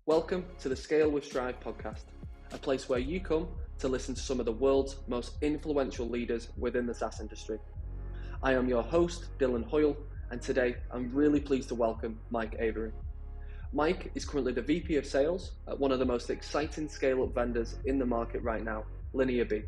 Welcome to the Scale with Strive podcast, a place where you come to listen to some of the world's most influential leaders within the SaaS industry. I am your host, Dylan Hoyle, and today I'm really pleased to welcome Mike Avery. Mike is currently the VP of Sales at one of the most exciting scale-up vendors in the market right now, LinearB.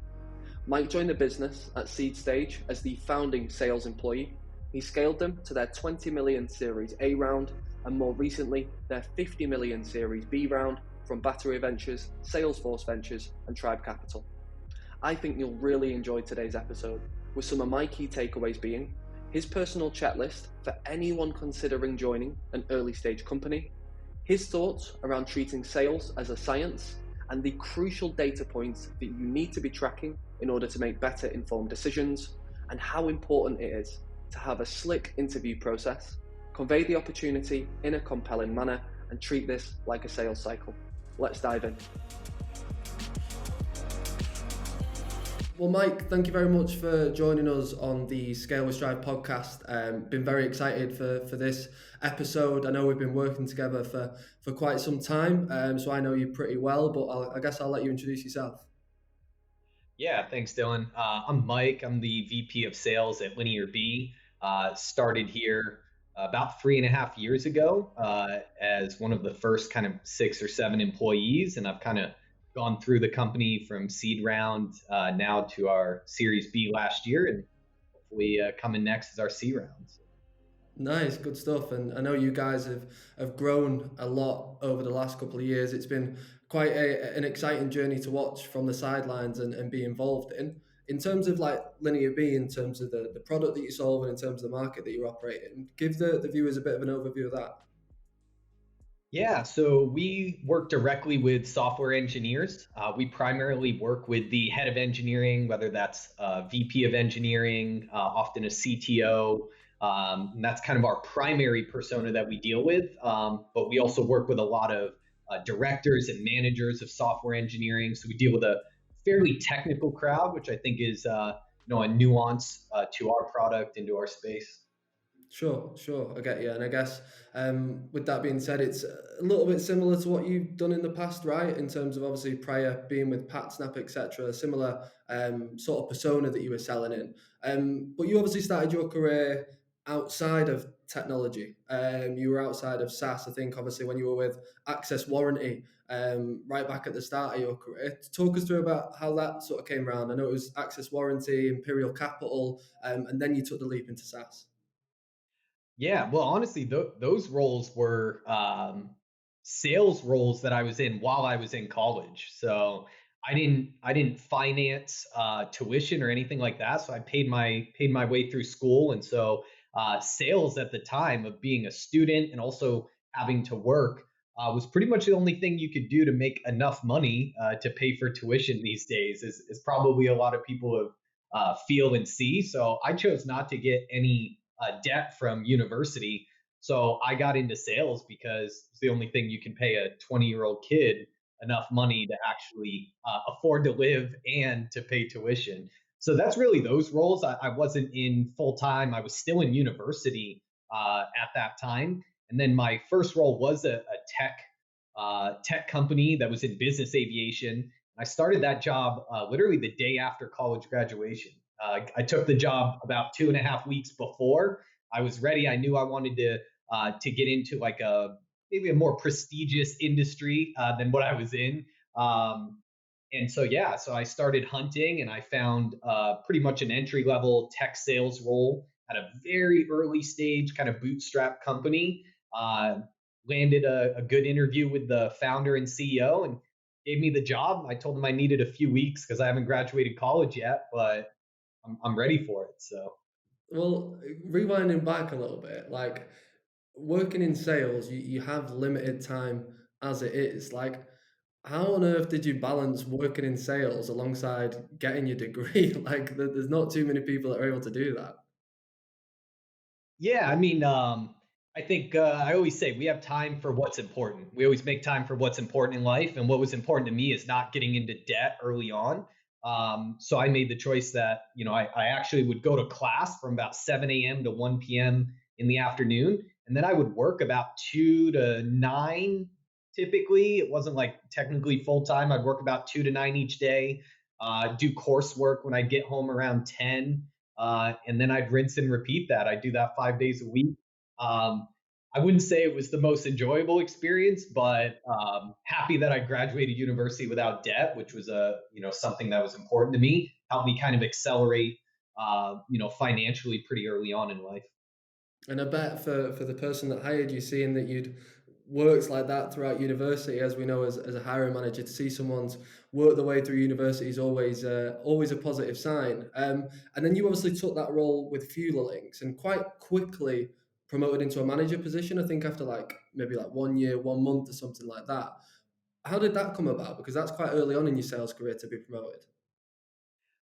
Mike joined the business at seed stage as the founding sales employee. He scaled them to their 20 million Series A round and more recently their 50 million Series B round from Battery Ventures, Salesforce Ventures and Tribe Capital. I think you'll really enjoy today's episode, with some of my key takeaways being his personal checklist for anyone considering joining an early stage company, his thoughts around treating sales as a science, and the crucial data points that you need to be tracking in order to make better informed decisions, and how important it is to have a slick interview process, convey the opportunity in a compelling manner, and treat this like a sales cycle. Let's dive in. Well, Mike, thank you very much for joining us on the Scale with Strive podcast. Been very excited for this episode. I know we've been working together for quite some time, so I know you pretty well, but I guess I'll let you introduce yourself. Yeah, thanks, Dylan. I'm Mike. I'm the VP of Sales at LinearB. Started here about 3.5 years ago as one of the first kind of 6 or 7 employees, and I've kind of gone through the company from seed round now to our Series B last year, and hopefully coming next is our C round. Nice, good stuff. And I know you guys have grown a lot over the last couple of years. It's been quite an exciting journey to watch from the sidelines and be involved in. In terms of like LinearB, in terms of the product that you solve and in terms of the market that you operate in, give the viewers a bit of an overview of that. Yeah, so we work directly with software engineers. We primarily work with the head of engineering, whether that's VP of engineering, often a CTO. And that's kind of our primary persona that we deal with. But we also work with a lot of directors and managers of software engineering. So we deal with a fairly technical crowd, which I think is a nuance to our product and to our space. Sure, I get you. And I guess with that being said, it's a little bit similar to what you've done in the past, right? In terms of obviously prior being with PatSnap, etc., similar sort of persona that you were selling in. But you obviously started your career outside of technology. You were outside of SaaS, I think, obviously, when you were with Access Warranty right back at the start of your career. Talk us through about how that sort of came around. I know it was Access Warranty, Imperial Capital, and then you took the leap into SaaS. Yeah, well, honestly, those roles were sales roles that I was in while I was in college. So I didn't finance tuition or anything like that. So I paid my way through school, and so sales at the time of being a student and also having to work was pretty much the only thing you could do to make enough money to pay for tuition these days. Is probably a lot of people feel and see. So I chose not to get any debt from university. So I got into sales because it's the only thing you can pay a 20-year-old kid enough money to actually afford to live and to pay tuition. So that's really those roles. I wasn't in full time. I was still in university at that time. And then my first role was a tech company that was in business aviation. I started that job literally the day after college graduation. I took the job about 2.5 weeks before I was ready. I knew I wanted to get into like maybe a more prestigious industry than what I was in. And so so I started hunting, and I found pretty much an entry level tech sales role at a very early stage kind of bootstrap company. Landed a good interview with the founder and CEO, and gave me the job. I told him I needed a few weeks because I haven't graduated college yet, but I'm ready for it. So, well, rewinding back a little bit, like working in sales, you have limited time as it is. Like, how on earth did you balance working in sales alongside getting your degree? Like, there's not too many people that are able to do that. yeah, I mean, I think I always say we have time for what's important. We always make time for what's important in life. And what was important to me is not getting into debt early on. So I made the choice that, I actually would go to class from about 7 a.m. to 1 p.m. in the afternoon. And then I would work about 2 to 9, typically. It wasn't like technically full time. I'd work about 2 to 9 each day, do coursework when I'd get home around 10, and then I'd rinse and repeat that. I'd do that 5 days a week. Um, I wouldn't say it was the most enjoyable experience, but happy that I graduated university without debt, which was something that was important to me. Helped me kind of accelerate, financially pretty early on in life. And I bet for the person that hired you, seeing that you'd worked like that throughout university, as we know as a hiring manager, to see someone's worked their way through university is always a positive sign. And then you obviously took that role with Fuelerlinks and quite quickly promoted into a manager position. I think after like maybe like 1 year, 1 month, or something like that. How did that come about? Because that's quite early on in your sales career to be promoted.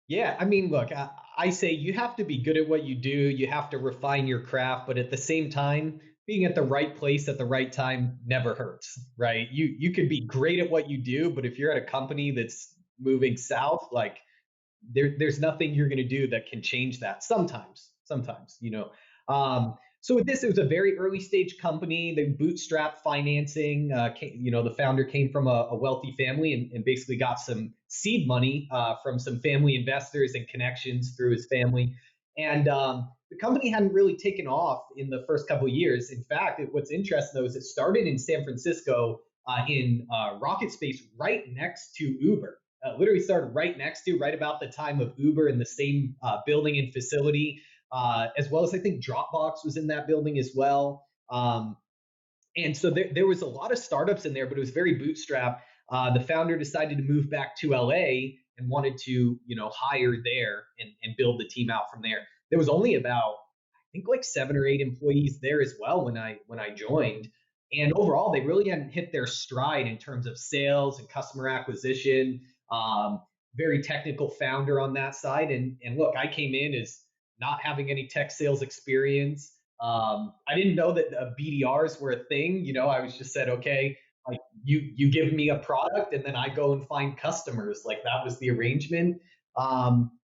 Yeah, I mean, look, I say you have to be good at what you do. You have to refine your craft, but at the same time, being at the right place at the right time never hurts, right? You could be great at what you do, but if you're at a company that's moving south, like there's nothing you're going to do that can change that. Sometimes. So with this, it was a very early stage company. They bootstrap financing. The founder came from a wealthy family and basically got some seed money from some family investors and connections through his family. And the company hadn't really taken off in the first couple of years. In fact, what's interesting though is it started in San Francisco in rocket space right next to Uber. Literally started right about the time of Uber in the same building and facility, as well as I think Dropbox was in that building as well. And so there was a lot of startups in there, but it was very bootstrap. The founder decided to move back to LA and wanted to, hire there and build the team out from there. There was only about, I think, like 7 or 8 employees there as well when I joined. And overall, they really hadn't hit their stride in terms of sales and customer acquisition. Very technical founder on that side. And look, I came in as not having any tech sales experience. I didn't know that BDRs were a thing. I was just said, okay, like you give me a product and then I go and find customers. Like that was the arrangement.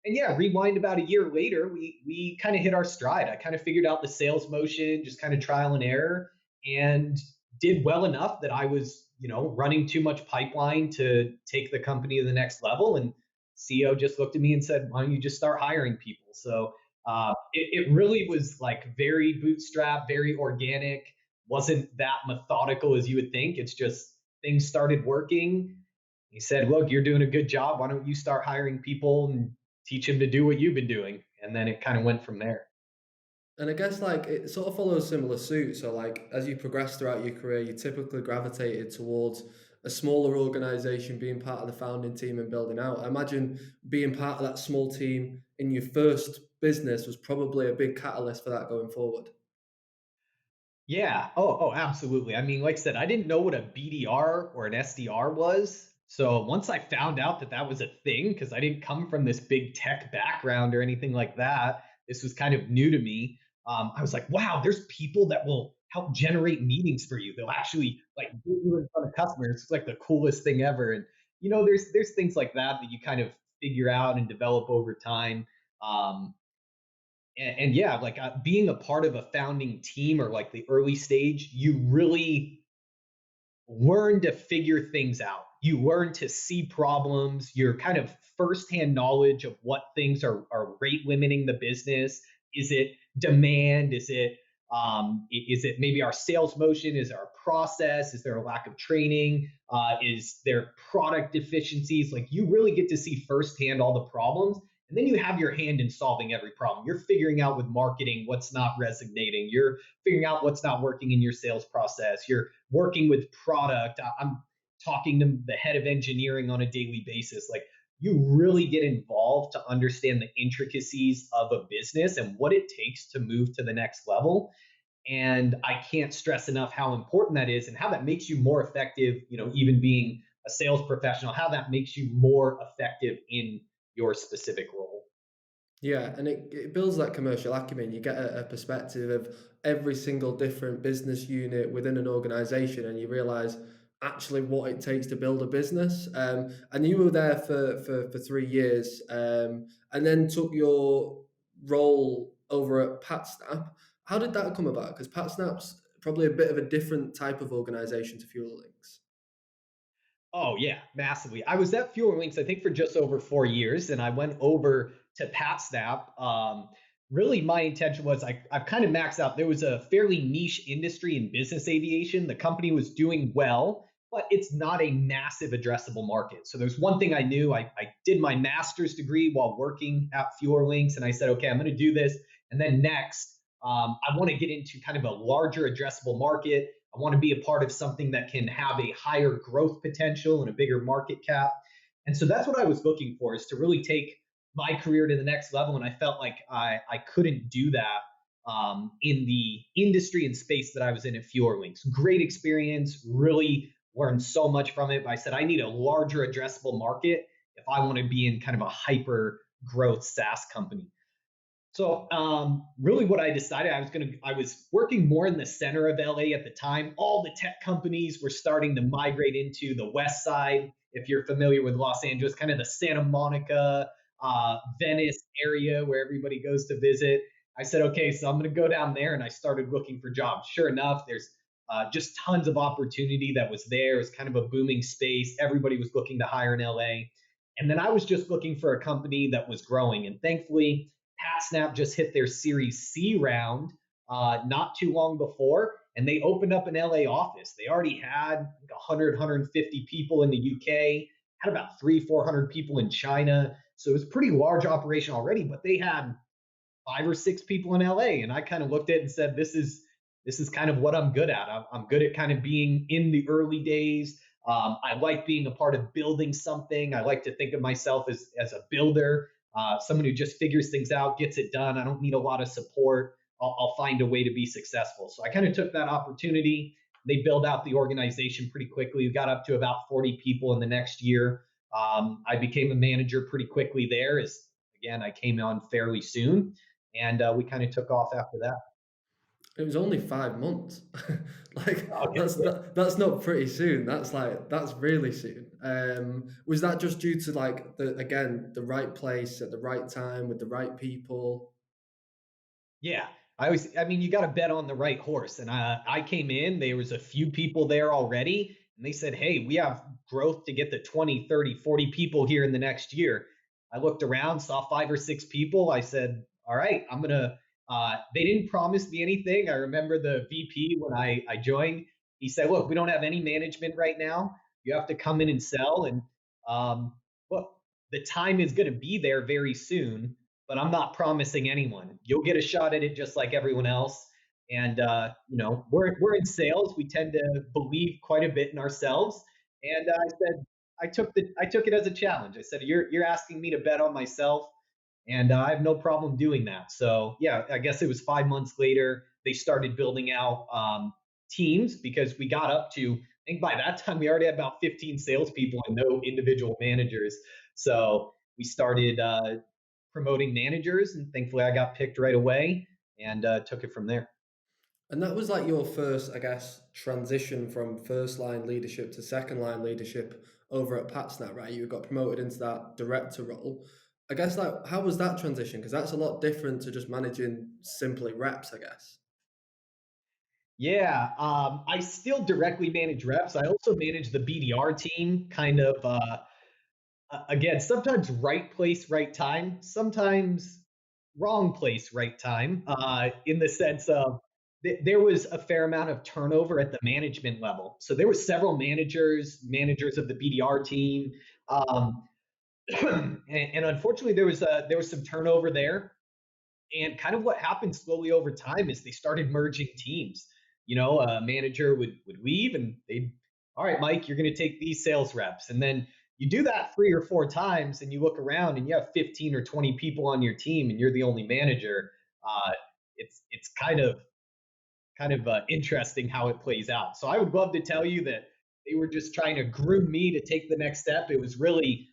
And yeah, rewind about a year later, we kind of hit our stride. I kind of figured out the sales motion, just kind of trial and error, and did well enough that I was, running too much pipeline to take the company to the next level. And CEO just looked at me and said, "Why don't you just start hiring people?" So it really was like very bootstrap, very organic, wasn't that methodical as you would think. It's just things started working. He said, "Look, you're doing a good job. Why don't you start hiring people and teach them to do what you've been doing?" And then it kind of went from there. And I guess like it sort of follows similar suit. So like as you progress throughout your career, you typically gravitated towards a smaller organization, being part of the founding team and building out. I imagine being part of that small team in your first business was probably a big catalyst for that going forward. Yeah. Oh, absolutely. I mean, like I said, I didn't know what a BDR or an SDR was. So once I found out that that was a thing, because I didn't come from this big tech background or anything like that, this was kind of new to me. I was like, wow, there's people that will help generate meetings for you. They'll actually like get you in front of customers. It's like the coolest thing ever. And there's things like that you kind of figure out and develop over time. Um, and yeah, like being a part of a founding team or like the early stage, you really learn to figure things out. You learn to see problems, your kind of firsthand knowledge of what things are rate limiting the business. Is it demand? Is it maybe our sales motion? Is our process? Is there a lack of training? Is there product deficiencies? Like you really get to see firsthand all the problems. And then you have your hand in solving every problem. You're figuring out with marketing what's not resonating. You're figuring out what's not working in your sales process. You're working with product. I'm talking to the head of engineering on a daily basis. Like you really get involved to understand the intricacies of a business and what it takes to move to the next level. And I can't stress enough how important that is and how that makes you more effective, even being a sales professional, how that makes you more effective in your specific role. Yeah, and it builds that commercial acumen. You get a perspective of every single different business unit within an organization, and you realize actually what it takes to build a business. And you were there for 3 years, and then took your role over at PatSnap. How did that come about? Because PatSnap's probably a bit of a different type of organization to Fuel Links. Oh yeah, massively. I was at Fuel Links, I think, for just over 4 years, and I went over to PatSnap. Really, my intention was I've kind of maxed out. There was a fairly niche industry in business aviation. The company was doing well, but it's not a massive addressable market. So there's one thing I knew. I did my master's degree while working at Fuel Links, and I said, okay, I'm going to do this, and then next, I want to get into kind of a larger addressable market. I want to be a part of something that can have a higher growth potential and a bigger market cap. And so that's what I was looking for, is to really take my career to the next level. And I felt like I couldn't do that in the industry and space that I was in at Links. Great experience, really learned so much from it. But I said, I need a larger addressable market if I want to be in kind of a hyper growth SaaS company. So really what I decided, I was working more in the center of LA at the time. All the tech companies were starting to migrate into the west side. If you're familiar with Los Angeles, kind of the Santa Monica, Venice area where everybody goes to visit. I said, okay, so I'm going to go down there, and I started looking for jobs. Sure enough, there's just tons of opportunity that was there. It was kind of a booming space. Everybody was looking to hire in LA. And then I was just looking for a company that was growing. And thankfully, PatSnap just hit their Series C round not too long before, and they opened up an LA office. They already had like 100, 150 people in the UK, had about 400 people in China. So it was a pretty large operation already, but they had 5 or 6 people in LA. And I kind of looked at it and said, this is kind of what I'm good at. I'm good at kind of being in the early days. I like being a part of building something. I like to think of myself as a builder, someone who just figures things out, gets it done. I don't need a lot of support. I'll find a way to be successful. So I kind of took that opportunity. They built out the organization pretty quickly. We got up to about 40 people in the next year. I became a manager pretty quickly there, as again, I came on fairly soon, and we kind of took off after that. It was only 5 months. Like Okay. that's not pretty soon. That's really soon. Was that just due to like the right place at the right time with the right people? Yeah, I mean, you got to bet on the right horse. And I came in, there was a few people there already, and they said, hey, we have growth to get to 20, 30, 40 people here in the next year. I looked around, saw 5 or 6 people. I said, all right, they didn't promise me anything. I remember the VP when I joined, he said, look, we don't have any management right now. You have to come in and sell. And look, the time is going to be there very soon, but I'm not promising anyone. You'll get a shot at it just like everyone else. And we're in sales. We tend to believe quite a bit in ourselves. And I said, I took it as a challenge. I said, you're asking me to bet on myself, and I have no problem doing that. So yeah, I guess it was 5 months later they started building out teams, because we got up to, I think by that time we already had about 15 salespeople and no individual managers. So we started promoting managers, and thankfully I got picked right away, and took it from there. And that was like your first, I guess, transition from first line leadership to second line leadership over at PatsNet, right? You got promoted into that director role. I guess like how was that transition? Because that's a lot different to just managing simply reps, I guess. Yeah, I still directly manage reps. I also manage the BDR team, kind of. Again, sometimes right place, right time. Sometimes wrong place, right time. In the sense of there was a fair amount of turnover at the management level. So there were several managers of the BDR team, um, and unfortunately there was some turnover there. And kind of what happened slowly over time is they started merging teams. A manager would leave, and they'd, all right, Mike, you're going to take these sales reps. And then you do that 3 or 4 times, and you look around and you have 15 or 20 people on your team, and you're the only manager. Uh, it's kind of interesting how it plays out. So I would love to tell you that they were just trying to groom me to take the next step. It was really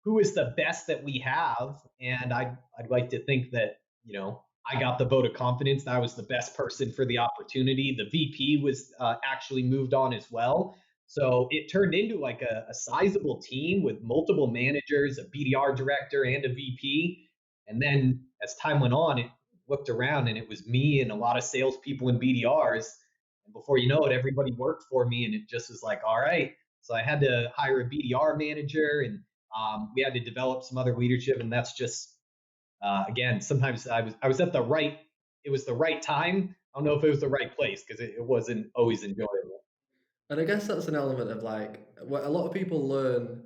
who is the best that we have. And I'd like to think that, I got the vote of confidence. That I was the best person for the opportunity. The VP was actually moved on as well. So it turned into like a sizable team with multiple managers, a BDR director, and a VP. And then as time went on, it looked around and it was me and a lot of salespeople and BDRs. And before you know it, everybody worked for me. And it just was like, all right, So I had to hire a BDR manager, and we had to develop some other leadership. And that's just again, sometimes I was at the right. It was the right time. I don't know if it was the right place because it wasn't always enjoyable. And I guess that's an element of like what a lot of people learn.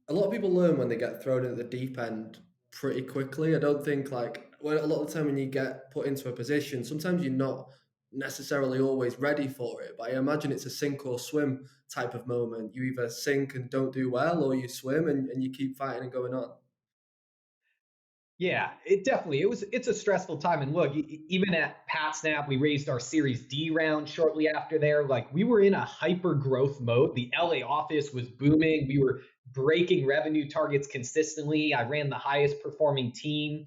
A lot of people learn when they get thrown at the deep end pretty quickly. I don't think like when a lot of the time when you get put into a position, sometimes you're not necessarily always ready for it. But I imagine it's a sink or swim type of moment. You either sink and don't do well, or you swim and you keep fighting and going on. Yeah, it definitely it's a stressful time. And look, even at PatSnap, we raised our Series D round shortly after there. Like we were in a hyper growth mode. The LA office was booming. We were breaking revenue targets consistently. I ran the highest performing team,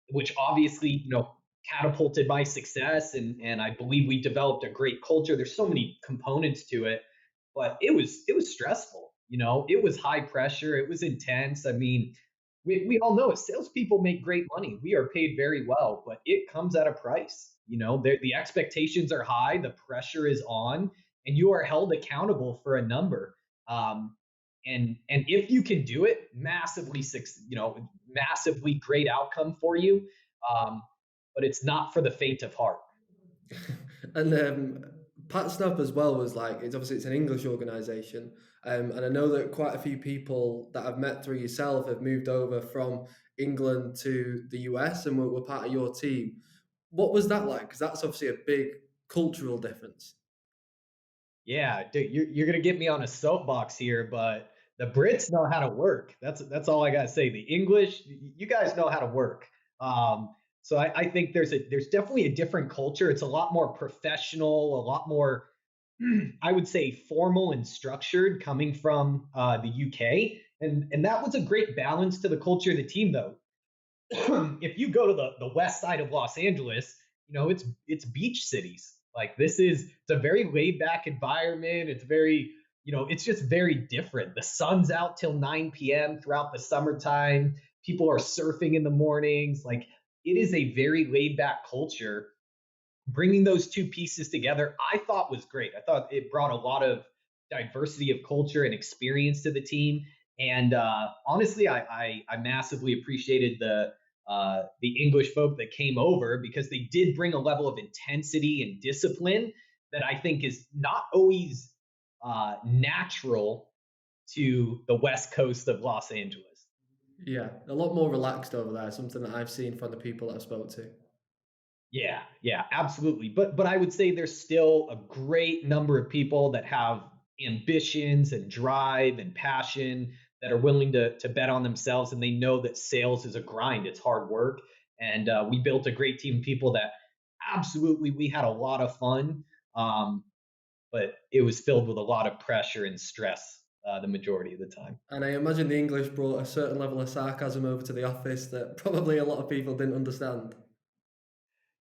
which obviously, catapulted my success. And I believe we developed a great culture. There's so many components to it, but it was stressful. It was high pressure. It was intense. I mean, we all know it. Salespeople make great money. We are paid very well, but it comes at a price. The expectations are high, the pressure is on, and you are held accountable for a number. And if you can do it, massively great outcome for you. Um, but it's not for the faint of heart. And Pat Snap as well was like it's an English organization, and I know that quite a few people that I've met through yourself have moved over from England to the US and were part of your team. What was that like? Because that's obviously a big cultural difference. Yeah, dude, you're gonna get me on a soapbox here, but the Brits know how to work. That's all I gotta say. The English, you guys know how to work. So I think there's definitely a different culture. It's a lot more professional, a lot more, I would say, formal and structured coming from the UK, and that was a great balance to the culture of the team, though. If you go to the west side of Los Angeles, it's beach cities. Like it's a very laid back environment. It's very, it's just very different. The sun's out till 9 p.m. throughout the summertime. People are surfing in the mornings. Like it is a very laid back culture. Bringing those two pieces together, I thought was great. I thought it brought a lot of diversity of culture and experience to the team. And honestly, I massively appreciated the English folk that came over because they did bring a level of intensity and discipline that I think is not always natural to the west coast of Los Angeles. Yeah, a lot more relaxed over there. Something that I've seen from the people that I've spoke to. Yeah, absolutely. But I would say there's still a great number of people that have ambitions and drive and passion that are willing to bet on themselves, and they know that sales is a grind. It's hard work, and we built a great team of people that absolutely we had a lot of fun, but it was filled with a lot of pressure and stress the majority of the time. And I imagine the English brought a certain level of sarcasm over to the office that probably a lot of people didn't understand.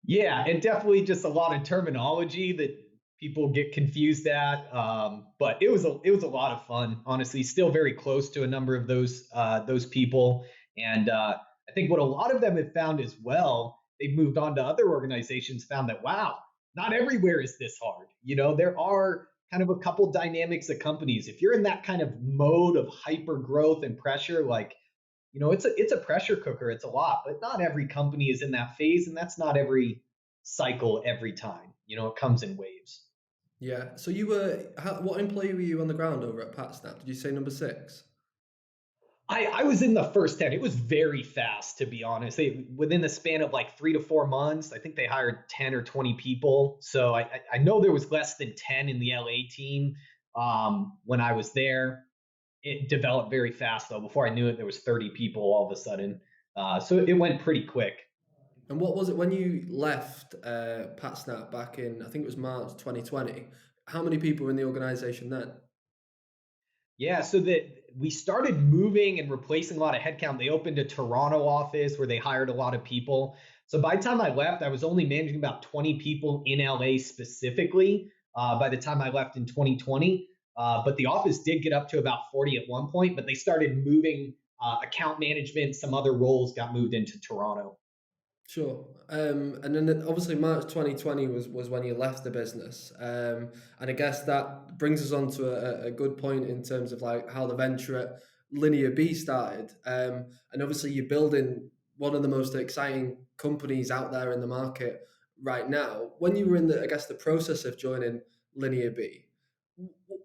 Yeah, and definitely just a lot of terminology that people get confused at. But it was a lot of fun. Honestly, still very close to a number of those people, and I think what a lot of them have found as well. They've moved on to other organizations, found that wow, not everywhere is this hard. There are kind of a couple dynamics of companies. If you're in that kind of mode of hyper growth and pressure, like it's a pressure cooker. It's a lot, but not every company is in that phase, and that's not every cycle every time. It comes in waves. Yeah. So what employee were you on the ground over at PatSnap? Did you say number six? I was in the first 10. It was very fast, to be honest. Within the span of like 3 to 4 months, I think they hired 10 or 20 people. So I know there was less than 10 in the LA team when I was there. It developed very fast, though. Before I knew it, there was 30 people all of a sudden. So it went pretty quick. And what was it when you left PatSnap back in, I think it was March 2020? How many people were in the organization then? Yeah, so that we started moving and replacing a lot of headcount. They opened a Toronto office where they hired a lot of people. So by the time I left, I was only managing about 20 people in LA specifically. By the time I left in 2020, but the office did get up to about 40 at one point. But they started moving account management, some other roles got moved into Toronto. Sure. And then obviously March 2020 was when you left the business. And I guess that brings us on to a good point in terms of like how the venture at LinearB started. And obviously you're building one of the most exciting companies out there in the market right now. When you were in the, I guess, the process of joining LinearB,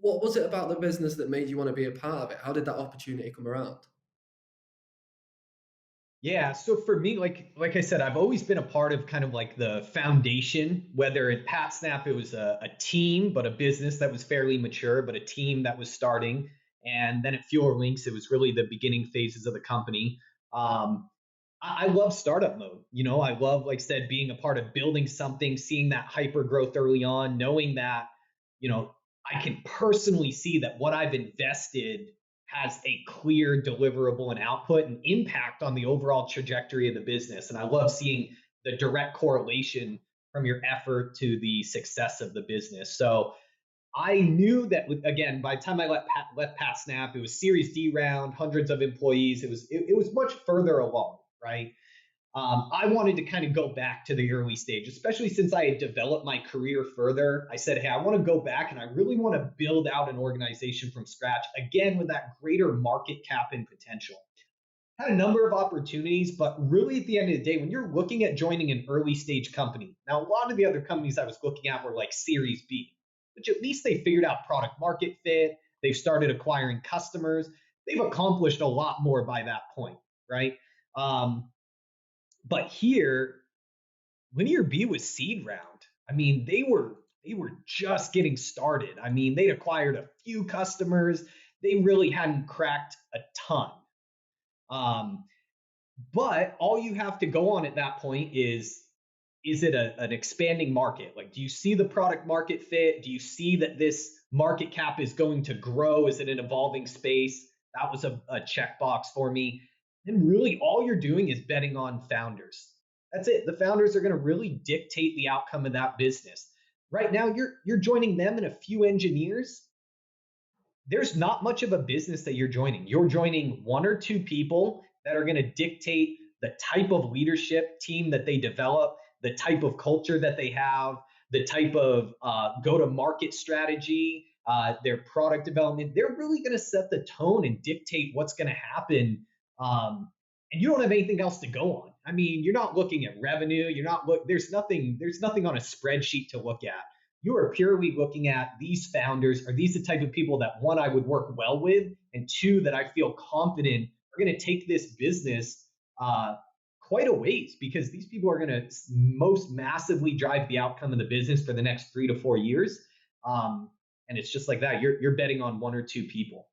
what was it about the business that made you want to be a part of it? How did that opportunity come around? Yeah, so for me, like I said, I've always been a part of kind of like the foundation. Whether at PatSnap it was a team, but a business that was fairly mature, but a team that was starting. And then at Fuel Links, it was really the beginning phases of the company. Um, I love startup mode. I love, like I said, being a part of building something, seeing that hyper growth early on, knowing that, you know, I can personally see that what I've invested has a clear deliverable and output and impact on the overall trajectory of the business. And I love seeing the direct correlation from your effort to the success of the business. So I knew that, again, by the time I left PatSnap, it was Series D round, hundreds of employees. It was much further along, right? I wanted to kind of go back to the early stage, especially since I had developed my career further. I said, hey, I want to go back and I really want to build out an organization from scratch, again, with that greater market cap and potential. Had a number of opportunities, but really at the end of the day, when you're looking at joining an early stage company, now a lot of the other companies I was looking at were like Series B, which at least they figured out product market fit. They've started acquiring customers. They've accomplished a lot more by that point, right? Um, but here, LinearB was seed round. I mean, they were just getting started. I mean, they'd acquired a few customers. They really hadn't cracked a ton. Um, but all you have to go on at that point is it an expanding market? Like, do you see the product market fit? Do you see that this market cap is going to grow? Is it an evolving space? That was a checkbox for me. And really, all you're doing is betting on founders. That's it. The founders are going to really dictate the outcome of that business. Right now, you're joining them and a few engineers. There's not much of a business that you're joining. You're joining one or two people that are going to dictate the type of leadership team that they develop, the type of culture that they have, the type of go to market strategy, their product development. They're really going to set the tone and dictate what's going to happen. And you don't have anything else to go on. I mean, you're not looking at revenue. You're not look. There's nothing on a spreadsheet to look at. You are purely looking at these founders. Are these the type of people that, one, I would work well with, and two, that I feel confident are going to take this business quite a ways, because these people are going to most massively drive the outcome of the business for the next 3 to 4 years. And it's just like that. You're betting on one or two people.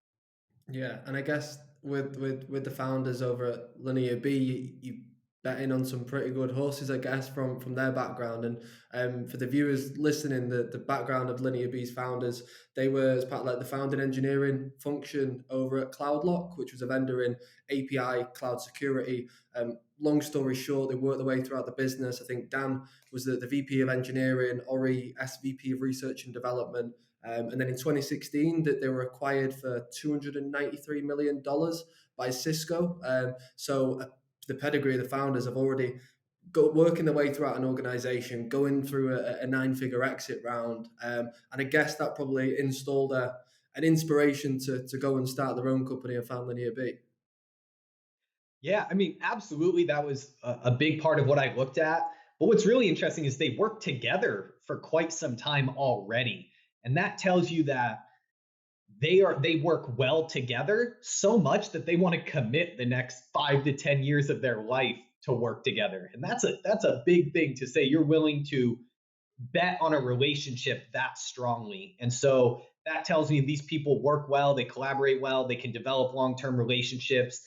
Yeah, and I guess with the founders over at LinearB, you betting on some pretty good horses, I guess, from their background. And for the viewers listening, the background of LinearB's founders, they were as part of like the founding engineering function over at CloudLock, which was a vendor in API cloud security. Long story short, they worked their way throughout the business. I think Dan was the VP of engineering, Ori SVP of research and development. And then in 2016, that they were acquired for $293 million by Cisco. The pedigree of the founders have already got working their way throughout an organization, going through a nine-figure exit round. And I guess that probably installed an inspiration to go and start their own company and found LinearB. Yeah, I mean, absolutely. That was a big part of what I looked at. But what's really interesting is they worked together for quite some time already. And that tells you that they work well together, so much that they want to commit the next 5 to 10 years of their life to work together. And that's a big thing to say. You're willing to bet on a relationship that strongly. And so that tells me these people work well, they collaborate well, they can develop long-term relationships.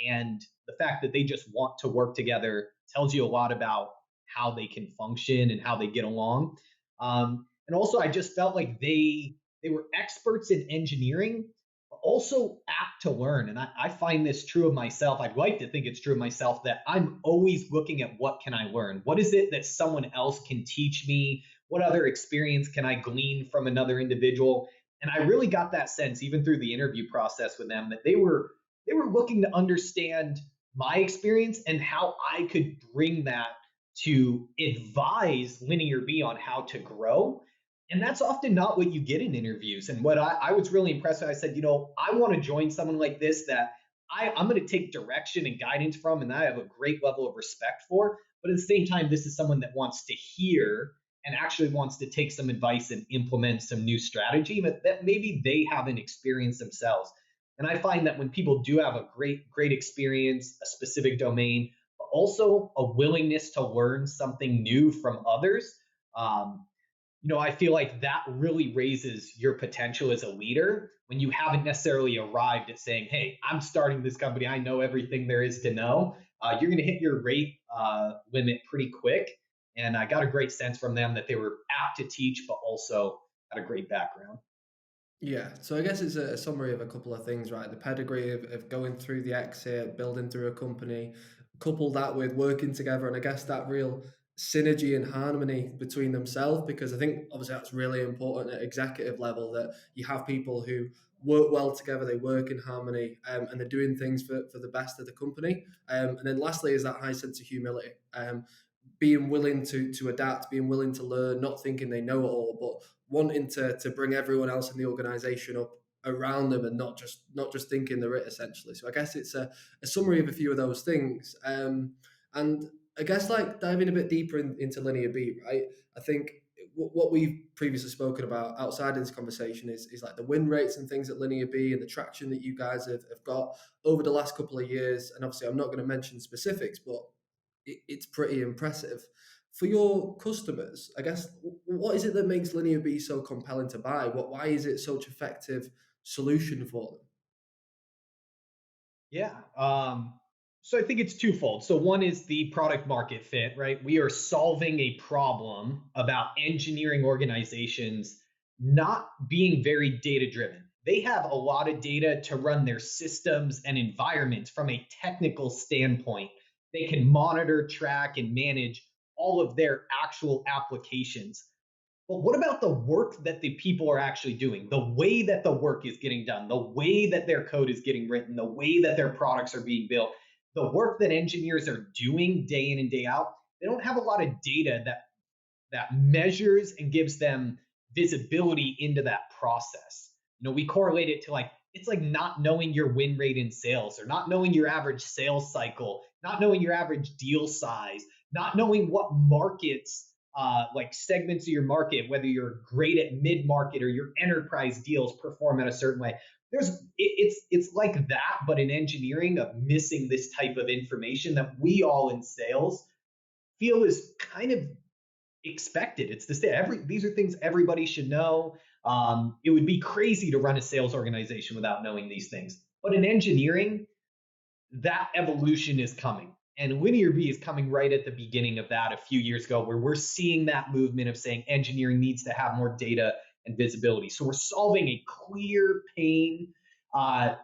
And the fact that they just want to work together tells you a lot about how they can function and how they get along. And also, I just felt like they were experts in engineering, but also apt to learn. And I find this true of myself. I'd like to think it's true of myself that I'm always looking at what can I learn? What is it that someone else can teach me? What other experience can I glean from another individual? And I really got that sense even through the interview process with them, that they were looking to understand my experience and how I could bring that to advise LinearB on how to grow. And that's often not what you get in interviews. And what I was really impressed with, I said, I want to join someone like this that I'm going to take direction and guidance from, and I have a great level of respect for. But at the same time, this is someone that wants to hear and actually wants to take some advice and implement some new strategy that maybe they haven't experienced themselves. And I find that when people do have a great experience, a specific domain, but also a willingness to learn something new from others, um, I feel like that really raises your potential as a leader when you haven't necessarily arrived at saying, hey, I'm starting this company, I know everything there is to know. You're going to hit your rate limit pretty quick. And I got a great sense from them that they were apt to teach, but also had a great background. Yeah, so I guess it's a summary of a couple of things, right? The pedigree of going through the exit, building through a company, couple that with working together, and I guess that real synergy and harmony between themselves, because I think obviously that's really important at executive level that you have people who work well together, they work in harmony, and they're doing things for the best of the company. And then lastly is that high sense of humility. Being willing to adapt, being willing to learn, not thinking they know it all, but wanting to bring everyone else in the organization up around them and not just thinking they're it essentially. So I guess it's a summary of a few of those things. And I guess like diving a bit deeper into LinearB, right? I think what we've previously spoken about outside of this conversation is like the win rates and things at LinearB and the traction that you guys have got over the last couple of years. And obviously I'm not going to mention specifics, but it's pretty impressive. For your customers, I guess, what is it that makes LinearB so compelling to buy? Why is it such effective solution for them? Yeah. So I think it's twofold. So one is the product market fit, right? We are solving a problem about engineering organizations not being very data driven. They have a lot of data to run their systems and environments from a technical standpoint. They can monitor, track, and manage all of their actual applications. But what about the work that the people are actually doing? The way that the work is getting done, the way that their code is getting written, the way that their products are being built, the work that engineers are doing day in and day out. They don't have a lot of data that measures and gives them visibility into that process. We correlate it to like it's like not knowing your win rate in sales or not knowing your average sales cycle, not knowing your average deal size, not knowing what markets like segments of your market, whether you're great at mid market or your enterprise deals perform in a certain way. It's like that, but in engineering of missing this type of information that we all in sales feel is kind of expected. It's these are things everybody should know. It would be crazy to run a sales organization without knowing these things. But in engineering, that evolution is coming. And LinearB is coming right at the beginning of that a few years ago, where we're seeing that movement of saying engineering needs to have more data and visibility. So we're solving a clear pain that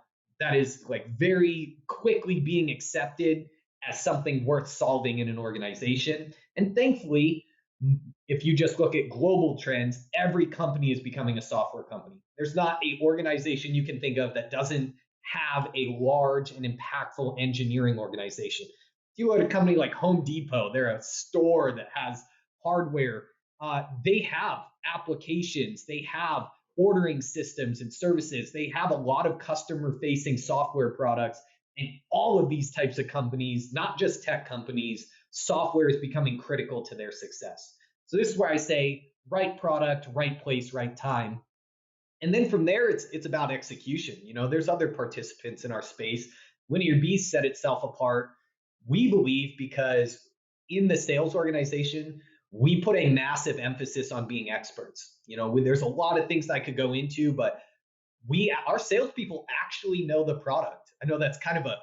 is like very quickly being accepted as something worth solving in an organization. And thankfully, if you just look at global trends, every company is becoming a software company. There's not an organization you can think of that doesn't have a large and impactful engineering organization. If you go to a company like Home Depot, they're a store that has hardware. They have applications, they have ordering systems and services, they have a lot of customer facing software products. And all of these types of companies, not just tech companies, software is becoming critical to their success. So this is where I say right product, right place, right time. And then from there, it's about execution. There's other participants in our space. LinearB set itself apart, we believe, because in the sales organization, we put a massive emphasis on being experts. There's a lot of things that I could go into, but our salespeople actually know the product. I know that's kind of a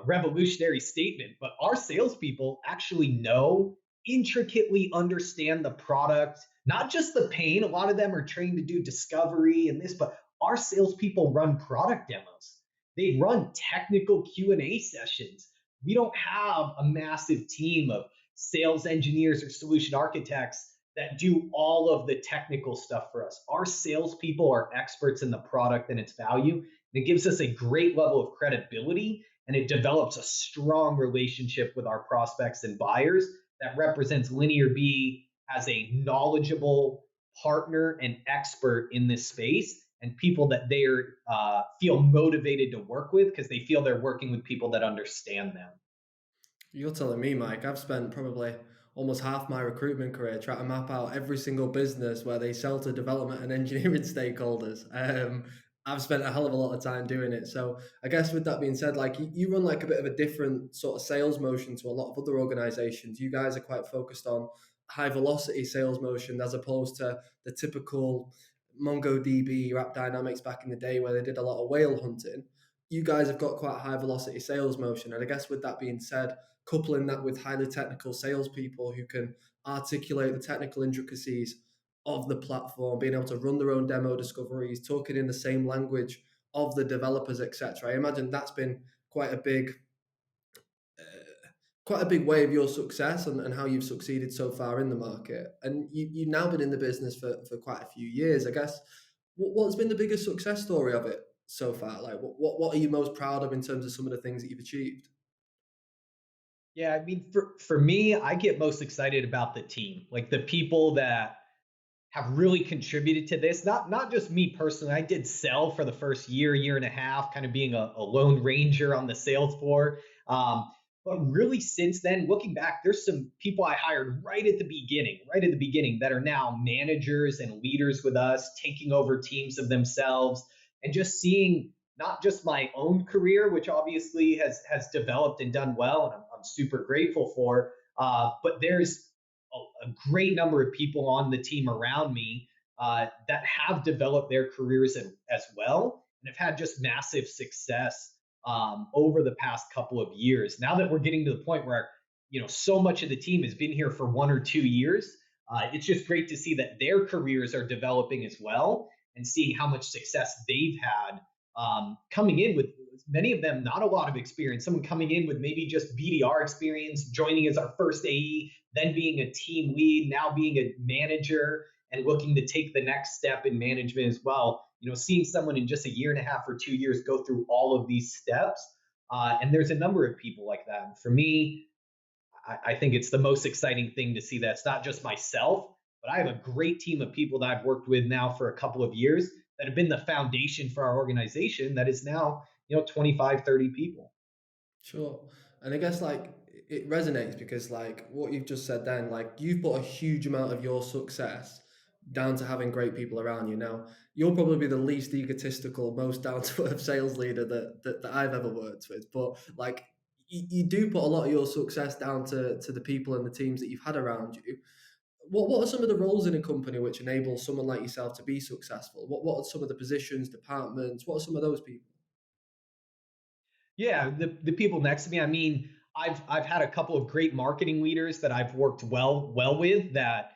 revolutionary statement, but our salespeople actually know, intricately understand the product, not just the pain. A lot of them are trained to do discovery and this, but our salespeople run product demos. They run technical Q&A sessions. We don't have a massive team of sales engineers or solution architects that do all of the technical stuff for us. Our salespeople are experts in the product and its value. And it gives us a great level of credibility, and it develops a strong relationship with our prospects and buyers that represents LinearB as a knowledgeable partner and expert in this space, and people that they feel motivated to work with because they feel they're working with people that understand them. You're telling me, Mike, I've spent probably almost half my recruitment career trying to map out every single business where they sell to development and engineering stakeholders. I've spent a hell of a lot of time doing it. So I guess with that being said, like you run like a bit of a different sort of sales motion to a lot of other organizations. You guys are quite focused on high velocity sales motion as opposed to the typical MongoDB, App Dynamics back in the day where they did a lot of whale hunting. You guys have got quite high velocity sales motion. And I guess with that being said, coupling that with highly technical salespeople who can articulate the technical intricacies of the platform, being able to run their own demo discoveries, talking in the same language of the developers, etc. I imagine that's been quite a big way of your success and how you've succeeded so far in the market. And you've now been in the business for quite a few years. I guess what's been the biggest success story of it so far? Like what are you most proud of in terms of some of the things that you've achieved? Yeah, I mean, for me, I get most excited about the team, like the people that have really contributed to this. Not just me personally. I did sell for the first year and a half, kind of being a lone ranger on the sales floor. But really, since then, looking back, there's some people I hired right at the beginning, that are now managers and leaders with us, taking over teams of themselves, and just seeing not just my own career, which obviously has developed and done well, and I'm super grateful for. But there's a great number of people on the team around me that have developed their careers as well, and have had just massive success over the past couple of years. Now that we're getting to the point where so much of the team has been here for 1 or 2 years, it's just great to see that their careers are developing as well, and seeing how much success they've had coming in with many of them not a lot of experience. Someone coming in with maybe just BDR experience, joining as our first AE, then being a team lead, now being a manager, and looking to take the next step in management as well. Seeing someone in just a year and a half or 2 years go through all of these steps. And there's a number of people like that. And for me, I think it's the most exciting thing to see that it's not just myself, but I have a great team of people that I've worked with now for a couple of years that have been the foundation for our organization that is now 25, 30 people. Sure. And I guess like it resonates because like what you've just said then, like you've put a huge amount of your success down to having great people around you. Now, you'll probably be the least egotistical, most down to earth sales leader that I've ever worked with. But like you do put a lot of your success down to the people and the teams that you've had around you. What are some of the roles in a company which enable someone like yourself to be successful? What are some of the positions, departments? What are some of those people? Yeah, the people next to me. I mean, I've had a couple of great marketing leaders that I've worked well with. That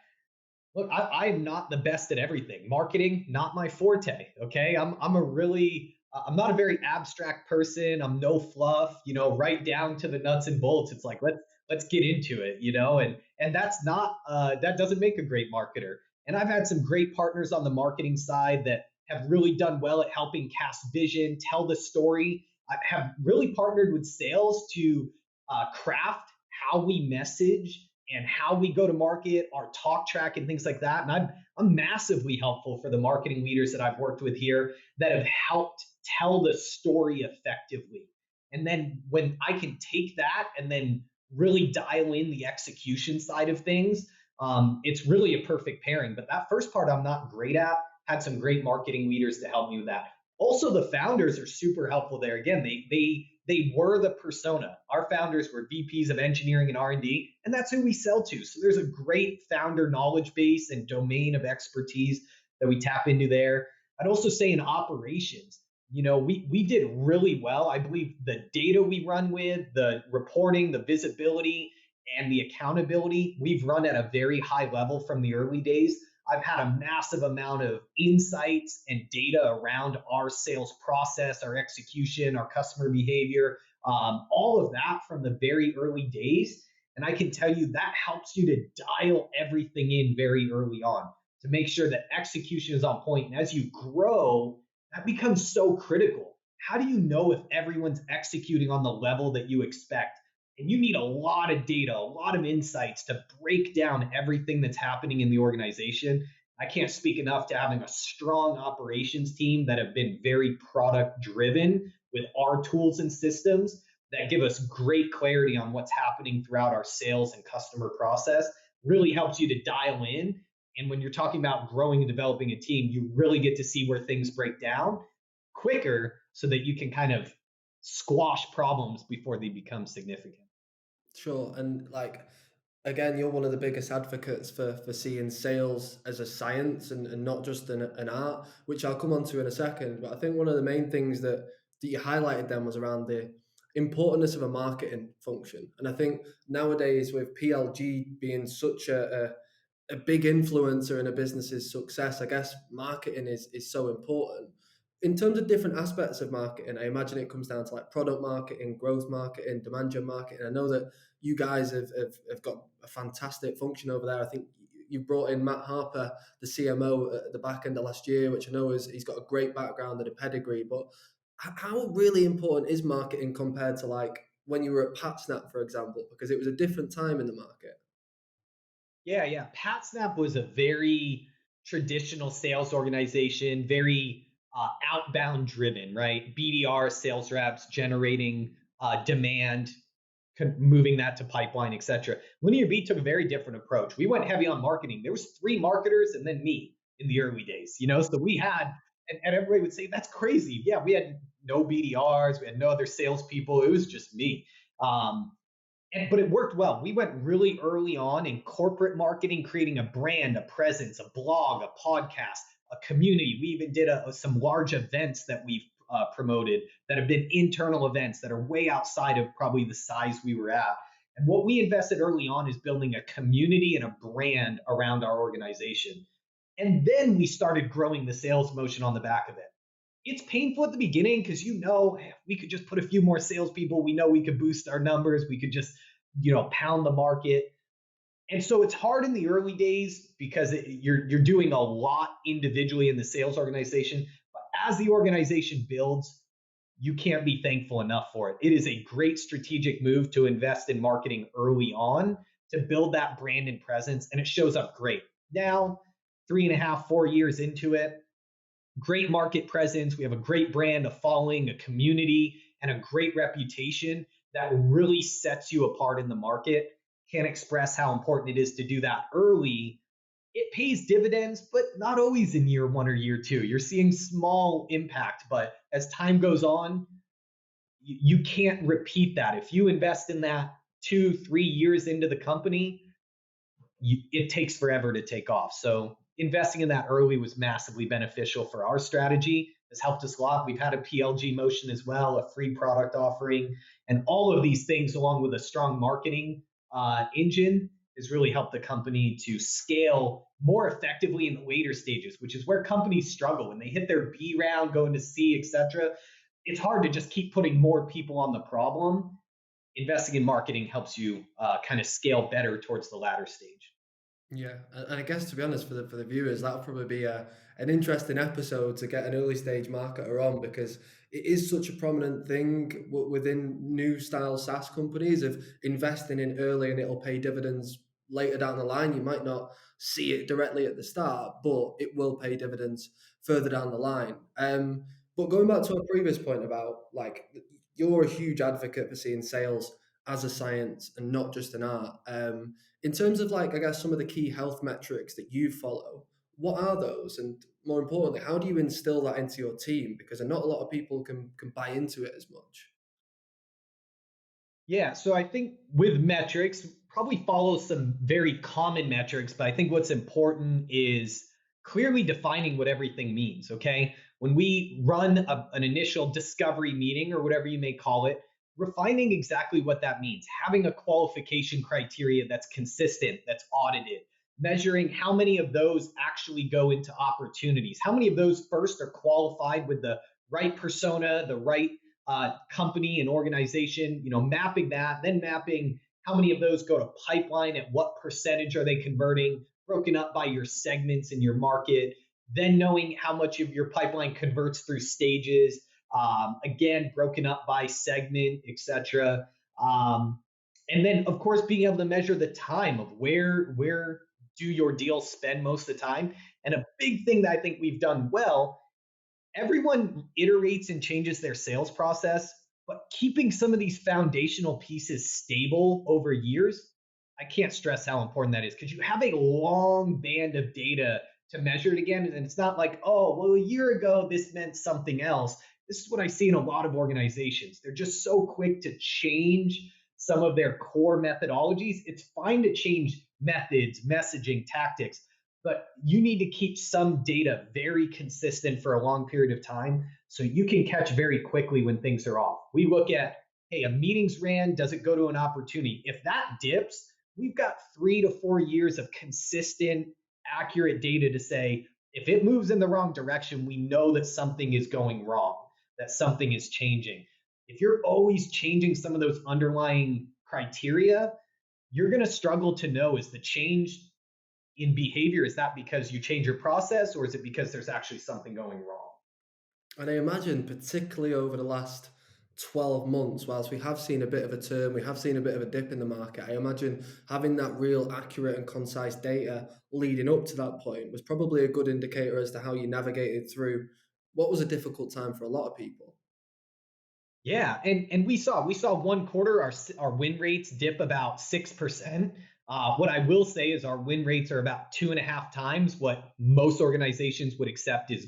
look, I'm not the best at everything. Marketing, not my forte. Okay, I'm not a very abstract person. I'm no fluff. Right down to the nuts and bolts. It's like let's get into it. And that's not that doesn't make a great marketer. And I've had some great partners on the marketing side that have really done well at helping cast vision, tell the story. I have really partnered with sales to craft how we message and how we go to market, our talk track and things like that. And I'm massively helpful for the marketing leaders that I've worked with here that have helped tell the story effectively. And then when I can take that and then really dial in the execution side of things, it's really a perfect pairing. But that first part I'm not great at. Had some great marketing leaders to help me with that. Also, the founders are super helpful there. Again, they were the persona. Our founders were VPs of engineering and R&D, and that's who we sell to. So there's a great founder knowledge base and domain of expertise that we tap into there. I'd also say in operations, we did really well. I believe the data we run with, the reporting, the visibility, and the accountability, we've run at a very high level from the early days. I've had a massive amount of insights and data around our sales process, our execution, our customer behavior, all of that from the very early days. And I can tell you that helps you to dial everything in very early on to make sure that execution is on point. And as you grow, that becomes so critical. How do you know if everyone's executing on the level that you expect? And you need a lot of data, a lot of insights to break down everything that's happening in the organization. I can't speak enough to having a strong operations team that have been very product driven with our tools and systems that give us great clarity on what's happening throughout our sales and customer process. Really helps you to dial in. And when you're talking about growing and developing a team, you really get to see where things break down quicker so that you can kind of squash problems before they become significant. Sure. And like, again, you're one of the biggest advocates for seeing sales as a science and not just an art, which I'll come on to in a second. But I think one of the main things that you highlighted then was around the importance of a marketing function. And I think nowadays with PLG being such a big influencer in a business's success, I guess marketing is so important. In terms of different aspects of marketing, I imagine it comes down to like product marketing, growth marketing, demand gen marketing. I know that you guys have got a fantastic function over there. I think you brought in Matt Harper, the CMO, at the back end of last year, which I know he's got a great background and a pedigree. But how really important is marketing compared to like when you were at PatSnap, for example? Because it was a different time in the market. Yeah. PatSnap was a very traditional sales organization, very outbound driven, right? BDR, sales reps generating demand, moving that to pipeline, et cetera. LinearB took a very different approach. We went heavy on marketing. There was 3 marketers and then me in the early days, so we had, and everybody would say, that's crazy. Yeah, we had no BDRs, we had no other salespeople. It was just me. But it worked well. We went really early on in corporate marketing, creating a brand, a presence, a blog, a podcast, a community. We even did some large events that we've promoted that have been internal events that are way outside of probably the size we were at. And what we invested early on is building a community and a brand around our organization. And then we started growing the sales motion on the back of it. It's painful at the beginning because we could just put a few more salespeople. We know we could boost our numbers. We could just pound the market. And so it's hard in the early days because you're doing a lot individually in the sales organization. But as the organization builds, you can't be thankful enough for it. It is a great strategic move to invest in marketing early on to build that brand and presence, and it shows up great. Now, 3.5, 4 years into it, great market presence. We have a great brand, a following, a community, and a great reputation that really sets you apart in the market. Can't express how important it is to do that early. It pays dividends, but not always in year 1 or year 2. You're seeing small impact, but as time goes on, you can't repeat that. If you invest in that 2, 3 years into the company, it takes forever to take off. So investing in that early was massively beneficial for our strategy. Has helped us a lot. We've had a PLG motion as well, a free product offering, and all of these things, along with a strong marketing engine, has really helped the company to scale more effectively in the later stages, which is where companies struggle when they hit their B round, go into C, etc. It's hard to just keep putting more people on the problem. Investing in marketing helps you kind of scale better towards the latter stage. Yeah, and I guess to be honest, for the viewers, that'll probably be an interesting episode to get an early stage marketer on because it is such a prominent thing within new style SaaS companies of investing in early and it'll pay dividends later down the line. You might not see it directly at the start, but it will pay dividends further down the line. But going back to our previous point about like you're a huge advocate for seeing sales as a science and not just an art. In terms of like, I guess some of the key health metrics that you follow, what are those? And more importantly, how do you instill that into your team? Because not a lot of people can buy into it as much. Yeah, so I think with metrics, probably follow some very common metrics, but I think what's important is clearly defining what everything means, okay? When we run an initial discovery meeting or whatever you may call it, refining exactly what that means, having a qualification criteria that's consistent, that's audited, measuring how many of those actually go into opportunities, how many of those first are qualified with the right persona, the right company and organization, mapping that, then mapping how many of those go to pipeline, at what percentage are they converting, broken up by your segments in your market, then knowing how much of your pipeline converts through stages, again, broken up by segment, etc. And then, of course, being able to measure the time of where do your deals spend most of the time. And a big thing that I think we've done well, everyone iterates and changes their sales process, but keeping some of these foundational pieces stable over years, I can't stress how important that is because you have a long band of data to measure it again. And it's not like, oh, well, a year ago, this meant something else. This is what I see in a lot of organizations. They're just so quick to change some of their core methodologies. It's fine to change methods, messaging, tactics, but you need to keep some data very consistent for a long period of time so you can catch very quickly when things are off. We look at, hey, a meeting's ran, does it go to an opportunity? If that dips, we've got 3 to 4 years of consistent, accurate data to say, if it moves in the wrong direction, we know that something is going wrong, that something is changing. If you're always changing some of those underlying criteria, you're going to struggle to know, is the change in behavior, is that because you change your process or is it because there's actually something going wrong? And I imagine, particularly over the last 12 months, whilst we have seen a bit of a turn, we have seen a bit of a dip in the market, I imagine having that real accurate and concise data leading up to that point was probably a good indicator as to how you navigated through what was a difficult time for a lot of people. Yeah, and we saw 1 quarter our win rates dip about 6%. What I will say is our win rates are about 2.5 times what most organizations would accept is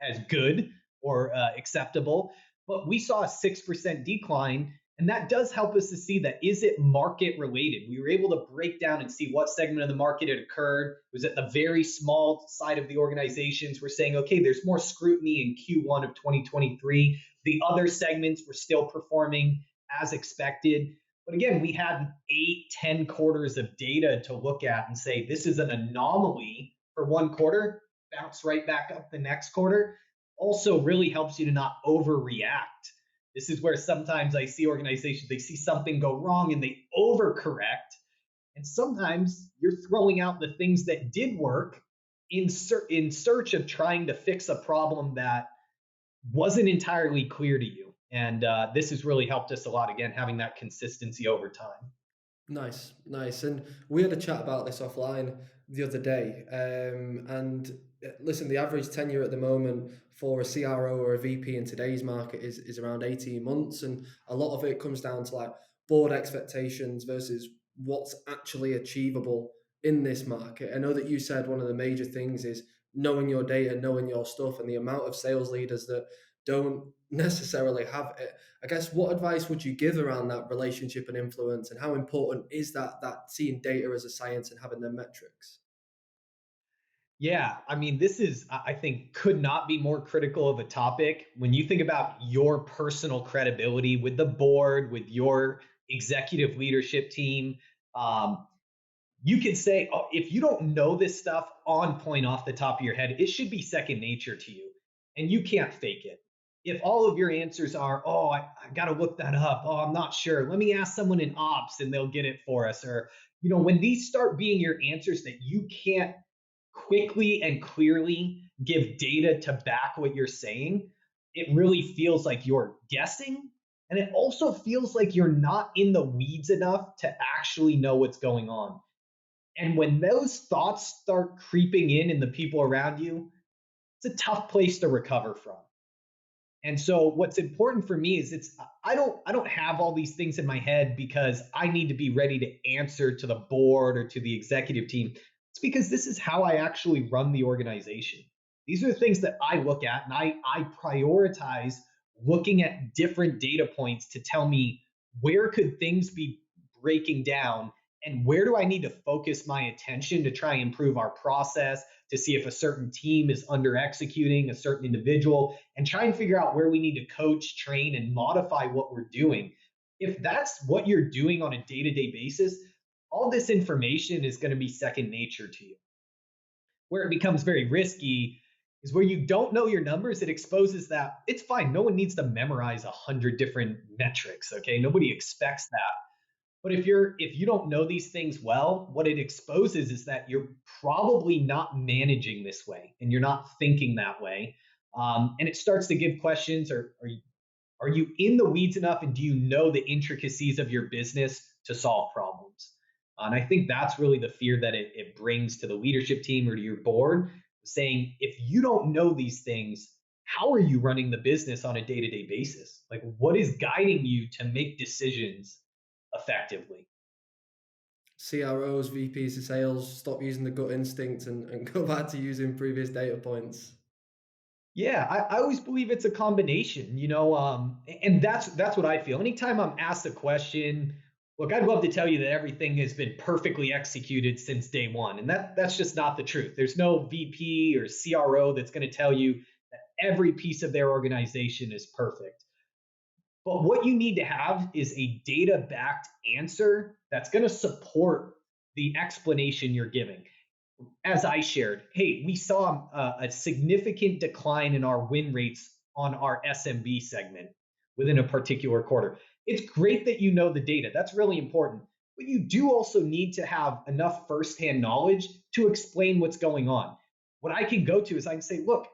as good or acceptable. But we saw a 6% decline, and that does help us to see that, is it market related? We were able to break down and see what segment of the market it occurred. It was at the very small side of the organizations. We're saying, okay, there's more scrutiny in Q1 of 2023. The other segments were still performing as expected. But again, we had 8, 10 quarters of data to look at and say, this is an anomaly for 1 quarter, bounce right back up the next quarter. Also really helps you to not overreact. This is where sometimes I see organizations, they see something go wrong and they overcorrect. And sometimes you're throwing out the things that did work in search of trying to fix a problem that wasn't entirely clear to you. And this has really helped us a lot, again, having that consistency over time. Nice, nice. And we had a chat about this offline the other day. And listen, the average tenure at the moment for a CRO or a VP in today's market is around 18 months. And a lot of it comes down to like board expectations versus what's actually achievable in this market. I know that you said one of the major things is knowing your data, knowing your stuff, and the amount of sales leaders that don't necessarily have it. I guess what advice would you give around that relationship and influence, and how important is that seeing data as a science and having the metrics? Yeah, I mean, this is, I think, could not be more critical of a topic. When you think about your personal credibility with the board, with your executive leadership team, um, you can say, oh, if you don't know this stuff on point off the top of your head, it should be second nature to you. And you can't fake it. If all of your answers are, oh, I got to look that up. Oh, I'm not sure. Let me ask someone in ops and they'll get it for us. Or, when these start being your answers that you can't quickly and clearly give data to back what you're saying, it really feels like you're guessing. And it also feels like you're not in the weeds enough to actually know what's going on. And when those thoughts start creeping in the people around you, it's a tough place to recover from. And so what's important for me is I don't have all these things in my head because I need to be ready to answer to the board or to the executive team. It's because this is how I actually run the organization. These are the things that I look at, and I prioritize looking at different data points to tell me, where could things be breaking down and where do I need to focus my attention to try and improve our process, to see if a certain team is under executing a certain individual, and try and figure out where we need to coach, train, and modify what we're doing. If that's what you're doing on a day-to-day basis, all this information is going to be second nature to you. Where it becomes very risky is where you don't know your numbers. It exposes that it's fine. No one needs to memorize 100 different metrics. Okay, nobody expects that. But if you don't know these things well, what it exposes is that you're probably not managing this way and you're not thinking that way. And it starts to give questions, or Are you in the weeds enough, and do you know the intricacies of your business to solve problems? And I think that's really the fear that it brings to the leadership team or to your board, saying, if you don't know these things, how are you running the business on a day-to-day basis? Like, what is guiding you to make decisions effectively? CROs, VPs of sales, stop using the gut instinct and go back to using previous data points. Yeah, I always believe it's a combination, and that's what I feel. Anytime I'm asked a question, look, I'd love to tell you that everything has been perfectly executed since day one, and that's just not the truth. There's no VP or CRO that's going to tell you that every piece of their organization is perfect. But what you need to have is a data backed answer that's going to support the explanation you're giving. As I shared, hey, we saw a significant decline in our win rates on our SMB segment within a particular quarter. It's great that you know the data. That's really important. But you do also need to have enough firsthand knowledge to explain what's going on. What I can go to is I can say, look,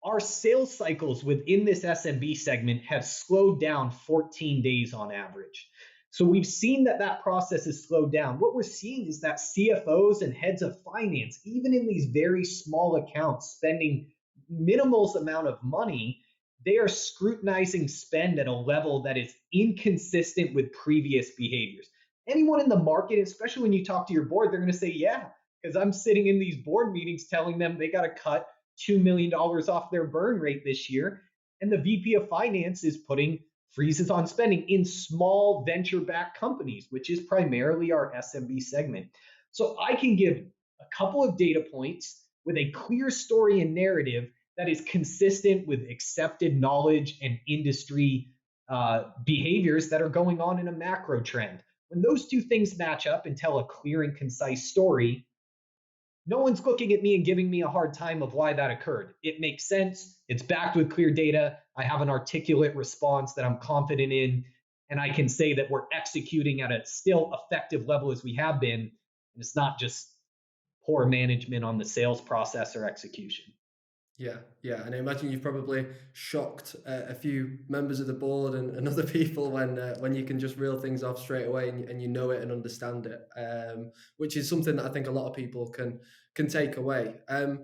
our sales cycles within this SMB segment have slowed down 14 days on average. So we've seen that process has slowed down. What we're seeing is that CFOs and heads of finance, even in these very small accounts, spending minimal amount of money, they are scrutinizing spend at a level that is inconsistent with previous behaviors. Anyone in the market, especially when you talk to your board, they're going to say, yeah, because I'm sitting in these board meetings telling them they got to cut $2 million off their burn rate this year. And the VP of finance is putting freezes on spending in small venture-backed companies, which is primarily our SMB segment. So I can give a couple of data points with a clear story and narrative that is consistent with accepted knowledge and industry behaviors that are going on in a macro trend. When those two things match up and tell a clear and concise story, no one's looking at me and giving me a hard time of why that occurred. It makes sense. It's backed with clear data. I have an articulate response that I'm confident in, and I can say that we're executing at a still effective level as we have been. And it's not just poor management on the sales process or execution. Yeah, yeah, and I imagine you've probably shocked a few members of the board and other people when you can just reel things off straight away and you know it and understand it, which is something that I think a lot of people can take away. And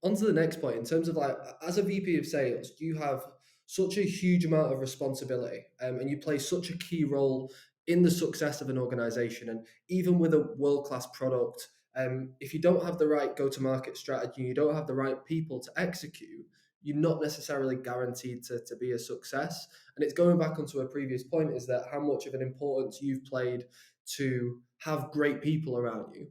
on to the next point, in terms of like, as a VP of sales, you have such a huge amount of responsibility, and you play such a key role in the success of an organization. And even with a world class product, if you don't have the right go to market strategy, you don't have the right people to execute, you're not necessarily guaranteed to be a success. And it's going back onto a previous point, is that how much of an importance you've played to have great people around you.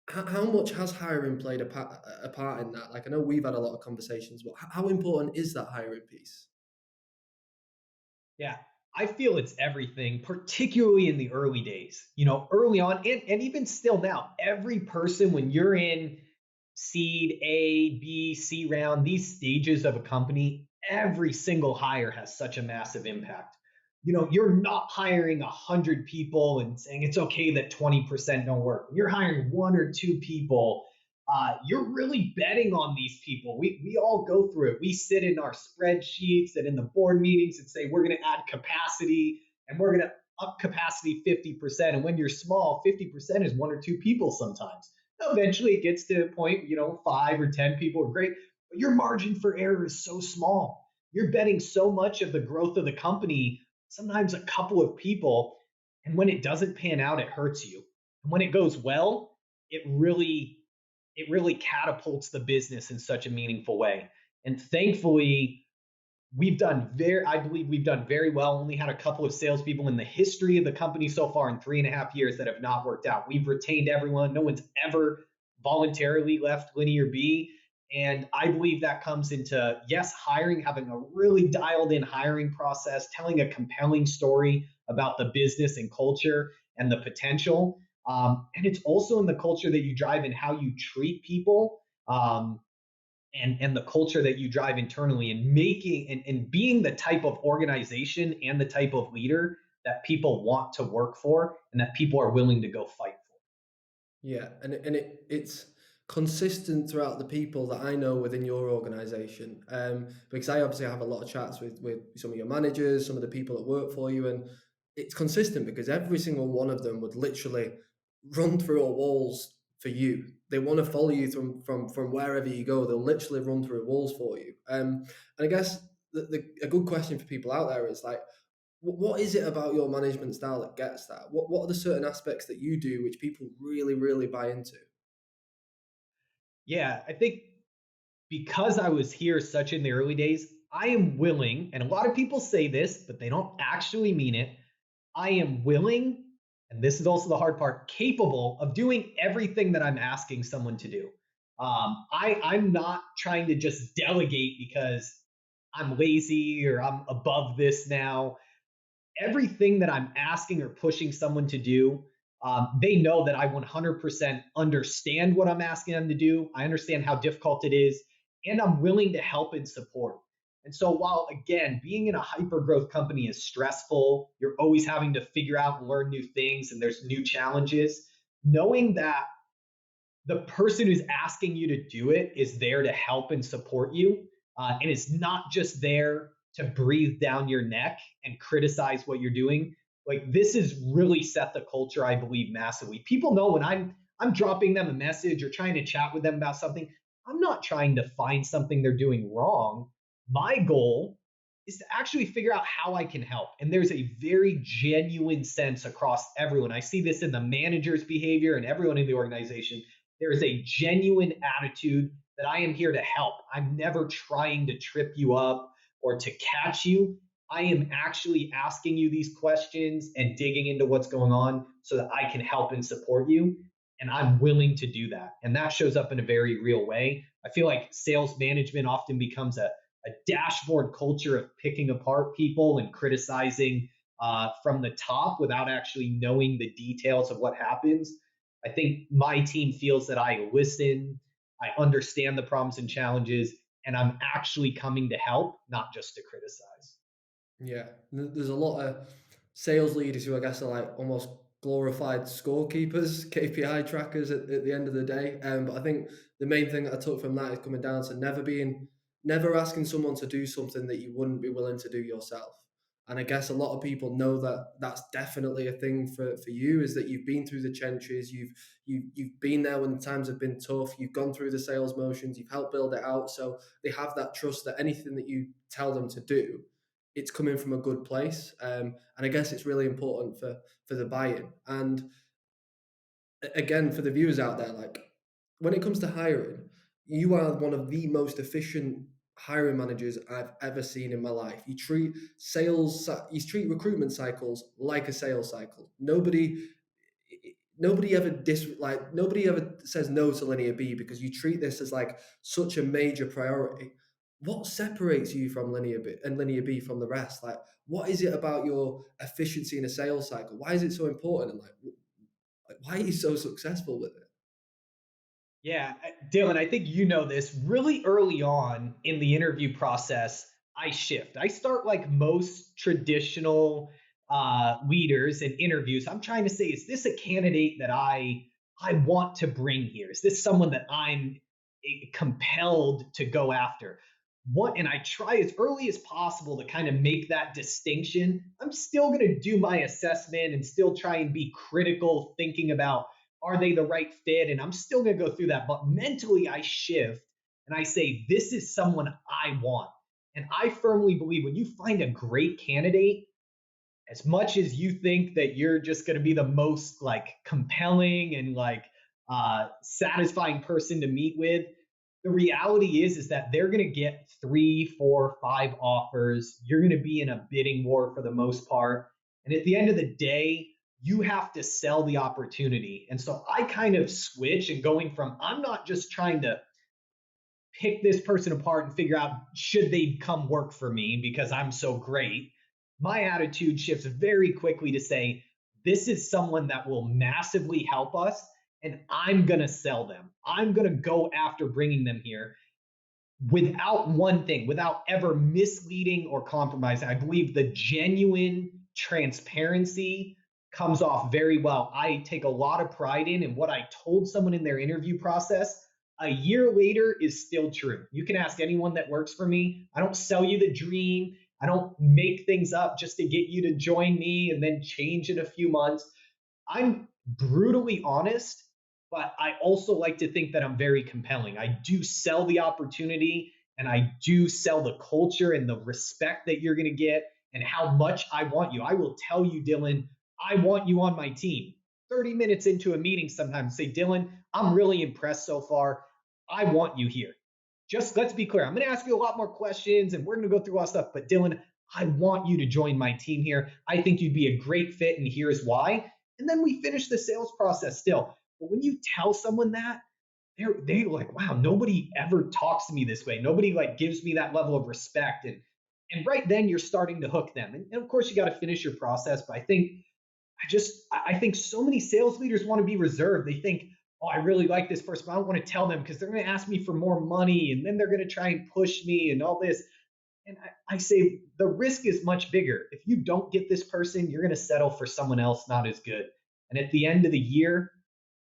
How much has hiring played a part in that? Like, I know we've had a lot of conversations, but how important is that hiring piece? Yeah, I feel it's everything, particularly in the early days. Early on, and even still now, every person, when you're in seed A, B, C round, these stages of a company, every single hire has such a massive impact. You're not hiring 100 people and saying it's okay that 20% don't work. When you're hiring one or two people, you're really betting on these people. We all go through it. We sit in our spreadsheets and in the board meetings and say we're going to add capacity and we're going to up capacity 50%. And when you're small, 50% is one or two people sometimes. Eventually it gets to a point, 5 or 10 people are great, but your margin for error is so small. You're betting so much of the growth of the company, sometimes a couple of people. And when it doesn't pan out, it hurts you. And when it goes well, it really catapults the business in such a meaningful way. And thankfully, I believe we've done very well. Only had a couple of salespeople in the history of the company so far in 3.5 years that have not worked out. We've retained everyone. No one's ever voluntarily left LinearB. And I believe that comes into, yes, hiring, having a really dialed in hiring process, telling a compelling story about the business and culture and the potential. And it's also in the culture that you drive and how you treat people, and the culture that you drive internally, and making and being the type of organization and the type of leader that people want to work for and that people are willing to go fight for. Yeah, and it's consistent throughout the people that I know within your organization? Because I obviously have a lot of chats with some of your managers, some of the people that work for you, and it's consistent because every single one of them would literally run through our walls for you. They want to follow you from wherever you go. They'll literally run through walls for you. And I guess a good question for people out there is like, what is it about your management style that gets that? What are the certain aspects that you do which people really, really buy into? Yeah, I think because I was here such in the early days, I am willing, and a lot of people say this, but they don't actually mean it. I am willing, and this is also the hard part, capable of doing everything that I'm asking someone to do. I'm not trying to just delegate because I'm lazy or I'm above this now. Everything that I'm asking or pushing someone to do, they know that I 100% understand what I'm asking them to do. I understand how difficult it is, and I'm willing to help and support. And so, while again, being in a hyper growth company is stressful, you're always having to figure out and learn new things, and there's new challenges. Knowing that the person who's asking you to do it is there to help and support you, and it's not just there to breathe down your neck and criticize what you're doing. Like, this has really set the culture, I believe, massively. People know when I'm dropping them a message or trying to chat with them about something, I'm not trying to find something they're doing wrong. My goal is to actually figure out how I can help. And there's a very genuine sense across everyone. I see this in the manager's behavior and everyone in the organization. There is a genuine attitude that I am here to help. I'm never trying to trip you up or to catch you. I am actually asking you these questions and digging into what's going on so that I can help and support you. And I'm willing to do that. And that shows up in a very real way. I feel like sales management often becomes a dashboard culture of picking apart people and criticizing from the top without actually knowing the details of what happens. I think my team feels that I listen, I understand the problems and challenges, and I'm actually coming to help, not just to criticize. Yeah, there's a lot of sales leaders who I guess are like almost glorified scorekeepers, KPI trackers at the end of the day. But I think the main thing that I took from that is coming down to never asking someone to do something that you wouldn't be willing to do yourself. And I guess a lot of people know that that's definitely a thing for you is that you've been through the trenches, you've been there when the times have been tough, you've gone through the sales motions, you've helped build it out. So they have that trust that anything that you tell them to do, it's coming from a good place. And I guess it's really important for the buy-in. And again, for the viewers out there, like when it comes to hiring, you are one of the most efficient hiring managers I've ever seen in my life. You treat recruitment cycles like a sales cycle. Nobody ever says no to LinearB because you treat this as like such a major priority. What separates you from LinearB and LinearB from the rest? Like, what is it about your efficiency in a sales cycle? Why is it so important? And like why are you so successful with it? Yeah, Dylan, I think you know this. Really early on in the interview process, I shift. I start like most traditional leaders in interviews. I'm trying to say, is this a candidate that I want to bring here? Is this someone that I'm compelled to go after? What, and I try as early as possible to kind of make that distinction. I'm still going to do my assessment and still try and be critical, thinking about are they the right fit? And I'm still going to go through that. But mentally, I shift and I say, this is someone I want. And I firmly believe when you find a great candidate, as much as you think that you're just going to be the most like compelling and like satisfying person to meet with, the reality is that they're going to get 3, 4, 5 offers. You're going to be in a bidding war for the most part. And at the end of the day, you have to sell the opportunity. And so I kind of switch and going from I'm not just trying to pick this person apart and figure out should they come work for me because I'm so great. My attitude shifts very quickly to say, this is someone that will massively help us, and I'm going to sell them. I'm going to go after bringing them here without one thing, without ever misleading or compromising. I believe the genuine transparency comes off very well. I take a lot of pride in what I told someone in their interview process. a year later is still true. You can ask anyone that works for me. I don't sell you the dream. I don't make things up just to get you to join me and then change in a few months. I'm brutally honest, but I also like to think that I'm very compelling. I do sell the opportunity and I do sell the culture and the respect that you're going to get and how much I want you. I will tell you, Dylan, I want you on my team. 30 minutes into a meeting sometimes say, Dylan, I'm really impressed so far. I want you here. Just let's be clear. I'm going to ask you a lot more questions and we're going to go through all stuff. But Dylan, I want you to join my team here. I think you'd be a great fit and here's why. And then we finish the sales process still. But when you tell someone that, they're like, wow, nobody ever talks to me this way. Nobody like gives me that level of respect. And right then you're starting to hook them. And of course you got to finish your process. But I think so many sales leaders want to be reserved. They think, oh, I really like this person, but I don't want to tell them because they're going to ask me for more money and then they're going to try and push me and all this. And I say the risk is much bigger. If you don't get this person, you're going to settle for someone else not as good. And at the end of the year,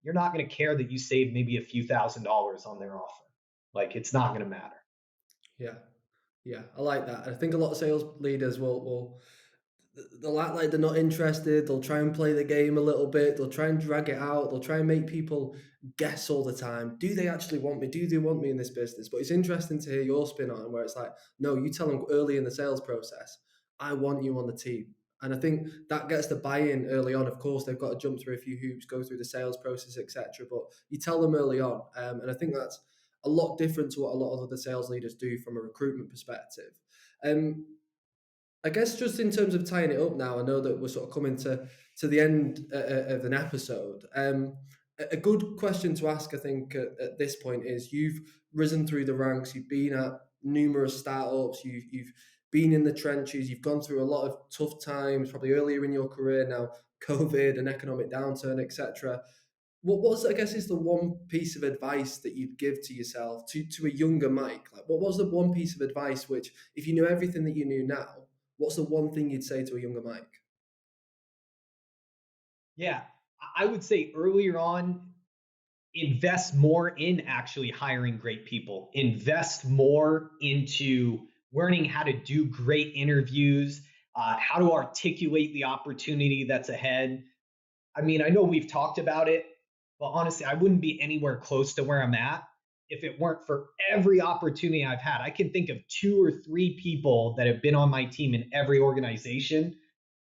you're not going to care that you saved maybe a few $1,000s on their offer. Like it's not going to matter. Yeah, yeah, I like that. I think a lot of sales leaders will they'll act like they're not interested. They'll try and play the game a little bit. They'll try and drag it out. They'll try and make people guess all the time. Do they actually want me? Do they want me in this business? But it's interesting to hear your spin on it, where it's like, no, you tell them early in the sales process, I want you on the team. And I think that gets the buy-in early on. Of course, they've got to jump through a few hoops, go through the sales process, etc. But you tell them early on, and I think that's a lot different to what a lot of other sales leaders do from a recruitment perspective. Um, I guess just in terms of tying it up now, I know that we're sort of coming to the end of an episode. A good question to ask, I think, at this point is you've risen through the ranks, you've been at numerous startups, you've been in the trenches, you've gone through a lot of tough times, probably earlier in your career now, COVID and economic downturn, etc. What was, I guess, is the one piece of advice that you'd give to yourself, to a younger Mike? Like, what was the one piece of advice which, if you knew everything that you knew now, what's the one thing you'd say to a younger Mike? Yeah, I would say earlier on, invest more in actually hiring great people, invest more into learning how to do great interviews, how to articulate the opportunity that's ahead. I mean, I know we've talked about it, but honestly, I wouldn't be anywhere close to where I'm at if it weren't for every opportunity I've had. I can think of 2 or 3 people that have been on my team in every organization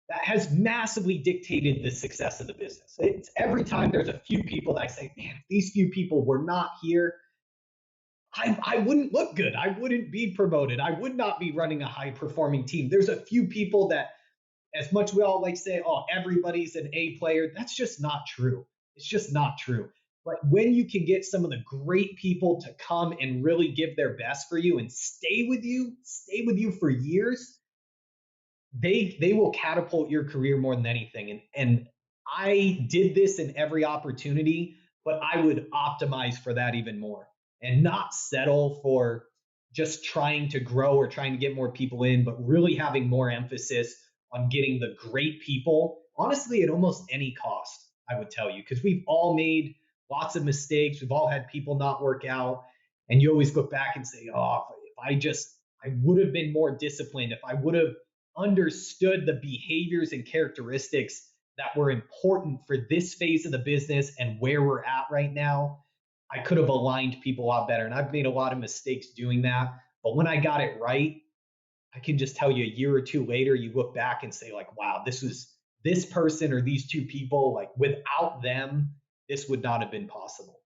that has massively dictated the success of the business. It's every time there's a few people that I say, man, if these few people were not here, I wouldn't look good. I wouldn't be promoted. I would not be running a high performing team. There's a few people that, as much we all like say, oh, everybody's an A player, that's just not true. It's just not true. But when you can get some of the great people to come and really give their best for you and stay with you for years, they will catapult your career more than anything. And I did this in every opportunity, but I would optimize for that even more and not settle for just trying to grow or trying to get more people in, but really having more emphasis on getting the great people, honestly, at almost any cost, I would tell you, because we've all made lots of mistakes. We've all had people not work out. And you always look back and say, oh, I would have been more disciplined, if I would have understood the behaviors and characteristics that were important for this phase of the business and where we're at right now, I could have aligned people a lot better. And I've made a lot of mistakes doing that. But when I got it right, I can just tell you a year or two later, you look back and say, like, wow, this person or these 2 people, like without them, this would not have been possible.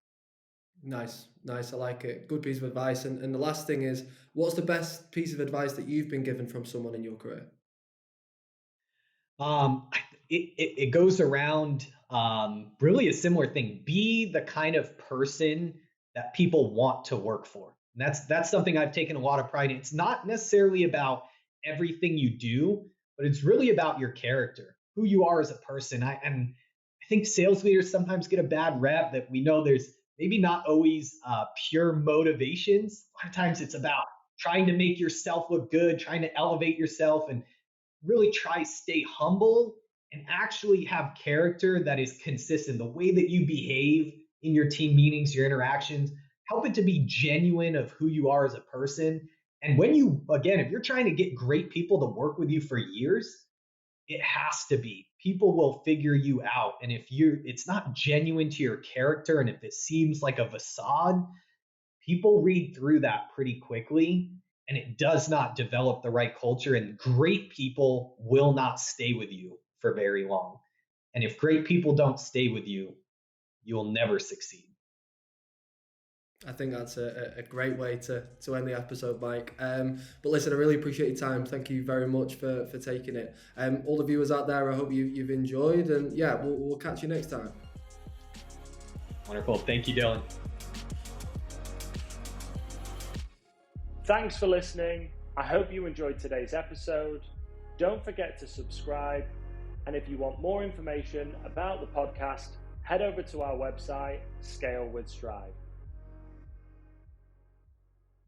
Nice, nice. I like it. Good piece of advice. And the last thing is, what's the best piece of advice that you've been given from someone in your career? Um, it goes around really a similar thing. Be the kind of person that people want to work for. And that's something I've taken a lot of pride in. It's not necessarily about everything you do, but it's really about your character, who you are as a person. And I think sales leaders sometimes get a bad rep that we know there's maybe not always pure motivations. A lot of times it's about trying to make yourself look good, trying to elevate yourself, and really try stay humble and actually have character that is consistent. The way that you behave in your team meetings, your interactions, help it to be genuine of who you are as a person. And when you, again, if you're trying to get great people to work with you for years, it has to be. People will figure you out. And if it's not genuine to your character, and if it seems like a facade, people read through that pretty quickly, and it does not develop the right culture. And great people will not stay with you for very long. And if great people don't stay with you, you'll never succeed. I think that's a great way to end the episode, Mike. But listen, I really appreciate your time. Thank you very much for taking it. All the viewers out there, I hope you've enjoyed. And yeah, we'll catch you next time. Wonderful. Thank you, Dylan. Thanks for listening. I hope you enjoyed today's episode. Don't forget to subscribe. And if you want more information about the podcast, head over to our website, Scale with Strive.